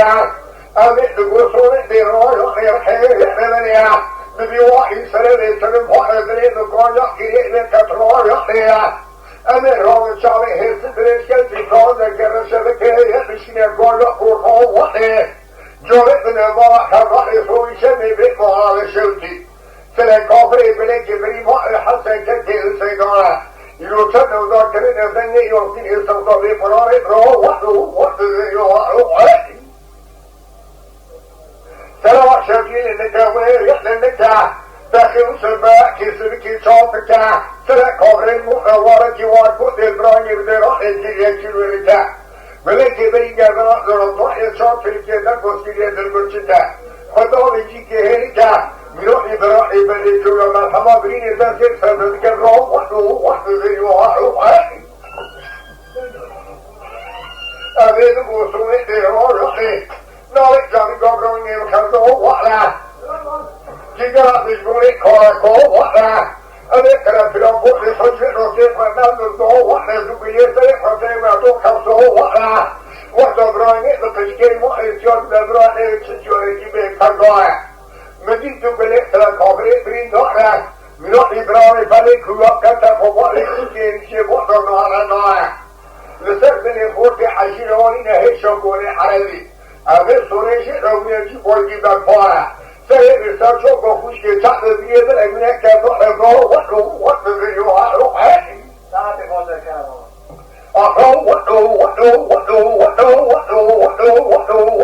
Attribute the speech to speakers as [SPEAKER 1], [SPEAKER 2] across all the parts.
[SPEAKER 1] النكاح أمين الوصول للرجل يرحيه بواحد سنة سنة واحد سنة كونجا كريه كتروا يحيى أمين رجل شامي هستريش كذي كونجا كرشة كريه بشيني كونجا كورهو وحيه جوه من ما خبر سويشني بقى شوتي سنة كافر بلك بريمة حسن كذي السيدنا يوتن وذاكرين الدنيا يوتين يسوع بفرار برو وحده يوحده سلام شكيل النكاح ويحل النكاح داخل سباق كسبك شوفك سلام كافر مخوارة جوار كود البراني بدراء الجيل النكاح ملك بريجا بنا لرضاء يشوف الكيدر بسكيلية البرشدة خطاب يجيك هيريكا ملوحي برائي بليكو يوم الحما برين الدسير سبب كبرو وحده زي وحده أبيد بوصولي ديرو رحي نالك جاني قبروني وكردو وحده جيجرات بشبوري كوراكو وحده أبيد كرا فلان بوحي حجر روسي فنال نزدو وحده زبيلي سريح حسين وعدو خمسو وحده وحده براني بقشكي محي سياد لبراني تشجوري جيبه كردوه مدينة بلد سلكابري برين دارد منوحي براني فلك هو كتا فوالي سكين شبوط نهار نهار لسر بني فورتي حشيروني نهيشو كوني حرلي أمير سوريشي رومي جيبوي جيبك بارا سير رسالشو كوخوش كي تحت بيض الأمينة كاتو حبرو وحدو زيوها روحي
[SPEAKER 2] ساعتي فوزر كانوا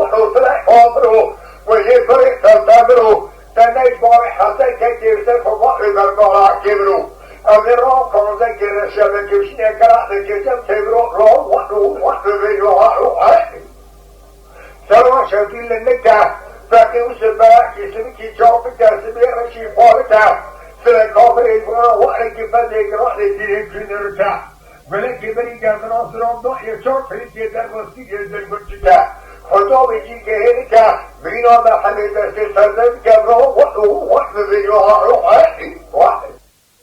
[SPEAKER 1] وحدو سلاح قابرو وهي فريق تلتابرو تنايش باري حسن كتير سلف بحر بالبارا كبرو أمير رام كونزن كرشابة كوشنية كرات كتب تبرو رام وحدو بيوها روحي سلوى شوتين للنكاح فاكيو سباك يسمكي جوفك سبيع رشي فارتا سلكابر إبرا وحري كفادي قرأ لديه كنرتا ولكن بري جازنا سرام دو يشور فريق يدر وستي يدر مرتدا خطاب يجيك هيركا برينا محمد سيسردن كبرو وحدو زيوها روحي